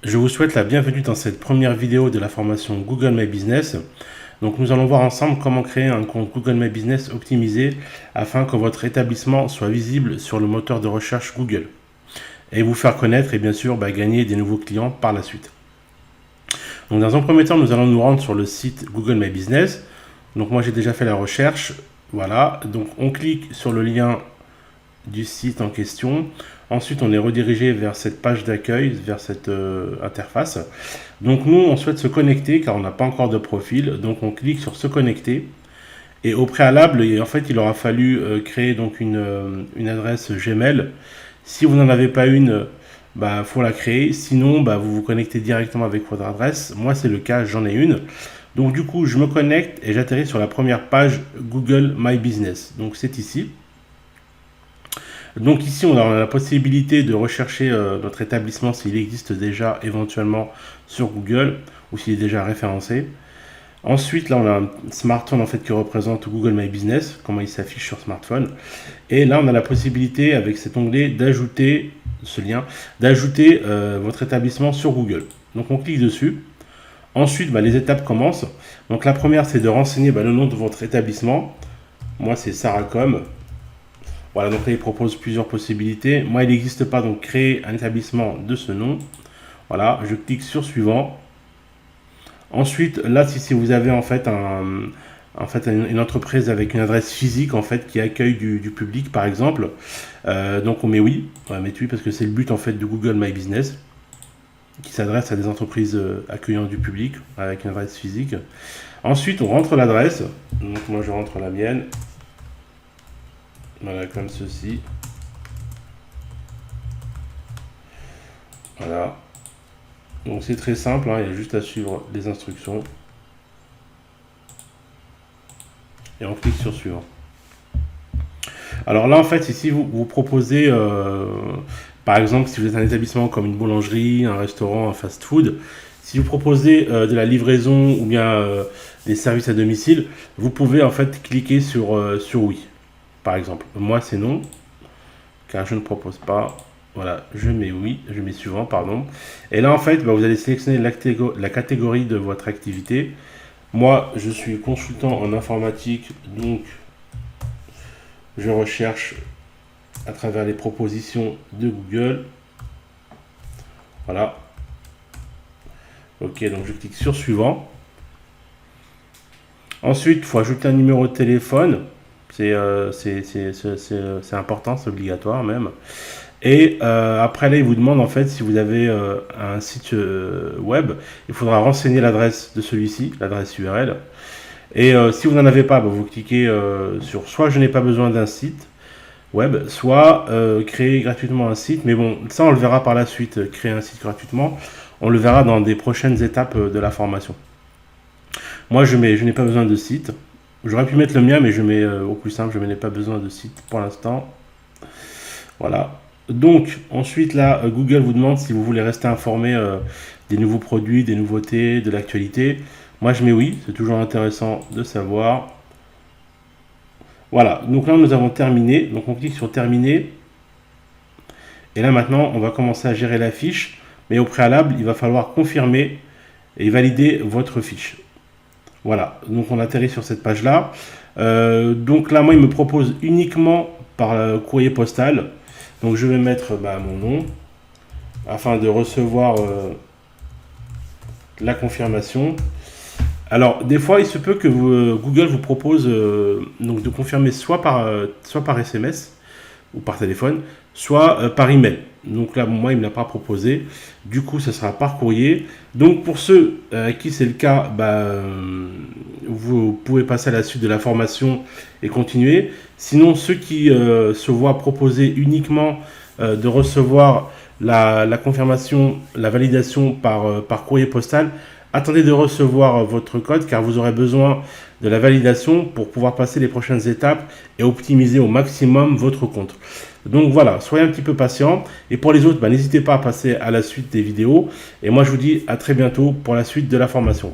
Je vous souhaite la bienvenue dans cette première vidéo de la formation Google My Business. Donc nous allons voir ensemble comment créer un compte Google My Business optimisé afin que votre établissement soit visible sur le moteur de recherche Google et vous faire connaître et bien sûr gagner des nouveaux clients par la suite. Donc dans un premier temps, nous allons nous rendre sur le site Google My Business. Donc moi j'ai déjà fait la recherche. Voilà, donc on clique sur le lien du site en question. Ensuite, on est redirigé vers cette page d'accueil, vers cette interface. Donc nous, on souhaite se connecter car on n'a pas encore de profil. Donc on clique sur se connecter. Et au préalable, en fait, il aura fallu créer donc une adresse Gmail. Si vous n'en avez pas une, faut la créer. Sinon, vous vous connectez directement avec votre adresse. Moi, c'est le cas, j'en ai une. Donc du coup, je me connecte et j'atterris sur la première page Google My Business. Donc c'est ici. Donc ici, on a la possibilité de rechercher notre établissement s'il existe déjà éventuellement sur Google ou s'il est déjà référencé. Ensuite, là, on a un smartphone en fait qui représente Google My Business, comment il s'affiche sur smartphone. Et là, on a la possibilité avec cet onglet d'ajouter ce lien, d'ajouter votre établissement sur Google. Donc on clique dessus. Ensuite, les étapes commencent. Donc la première, c'est de renseigner le nom de votre établissement. Moi, c'est Saracom. Voilà, donc là, il propose plusieurs possibilités. Moi, il n'existe pas, donc créer un établissement de ce nom. Voilà, je clique sur suivant. Ensuite, là, si vous avez en fait une entreprise avec une adresse physique en fait qui accueille du public, par exemple, donc on met oui. On va mettre oui parce que c'est le but en fait de Google My Business, qui s'adresse à des entreprises accueillant du public avec une adresse physique. Ensuite, on rentre l'adresse. Donc moi, je rentre la mienne. Voilà, comme ceci. Voilà. Donc c'est très simple, il y a juste à suivre les instructions. Et on clique sur suivant. Alors là, en fait, ici, vous proposez, par exemple, si vous êtes un établissement comme une boulangerie, un restaurant, un fast-food, si vous proposez de la livraison ou bien des services à domicile, vous pouvez en fait cliquer sur oui. Par exemple, moi c'est non, car je ne propose pas. Voilà, je mets oui, je mets suivant, pardon. Et là, en fait, vous allez sélectionner la catégorie de votre activité. Moi, je suis consultant en informatique, donc je recherche à travers les propositions de Google. Voilà. Ok, donc je clique sur suivant. Ensuite, il faut ajouter un numéro de téléphone. C'est important, c'est obligatoire même. Et après là, il vous demande en fait si vous avez un site web, il faudra renseigner l'adresse de celui-ci, l'adresse URL. Et si vous n'en avez pas, vous cliquez sur soit je n'ai pas besoin d'un site web, soit créer gratuitement un site. Mais bon, ça on le verra par la suite, créer un site gratuitement. On le verra dans des prochaines étapes de la formation. Moi je n'ai pas besoin de site. J'aurais pu mettre le mien, mais je mets au plus simple, je n'ai pas besoin de site pour l'instant. Voilà. Donc, ensuite, là, Google vous demande si vous voulez rester informé des nouveaux produits, des nouveautés, de l'actualité. Moi, je mets oui, c'est toujours intéressant de savoir. Voilà, donc là, nous avons terminé. Donc, on clique sur terminer. Et là, maintenant, on va commencer à gérer la fiche. Mais au préalable, il va falloir confirmer et valider votre fiche. Voilà, donc on atterrit sur cette page-là. Donc là, moi, il me propose uniquement par courrier postal. Donc je vais mettre mon nom afin de recevoir la confirmation. Alors, des fois, il se peut que Google vous propose donc de confirmer soit par SMS ou par téléphone, soit par email. Donc là, moi, il ne me l'a pas proposé. Du coup, ce sera par courrier. Donc, pour ceux à qui c'est le cas, vous pouvez passer à la suite de la formation et continuer. Sinon, ceux qui se voient proposer uniquement de recevoir la confirmation, la validation par courrier postal, attendez de recevoir votre code car vous aurez besoin de la validation pour pouvoir passer les prochaines étapes et optimiser au maximum votre compte. Donc voilà, soyez un petit peu patient. Et pour les autres, n'hésitez pas à passer à la suite des vidéos. Et moi, je vous dis à très bientôt pour la suite de la formation.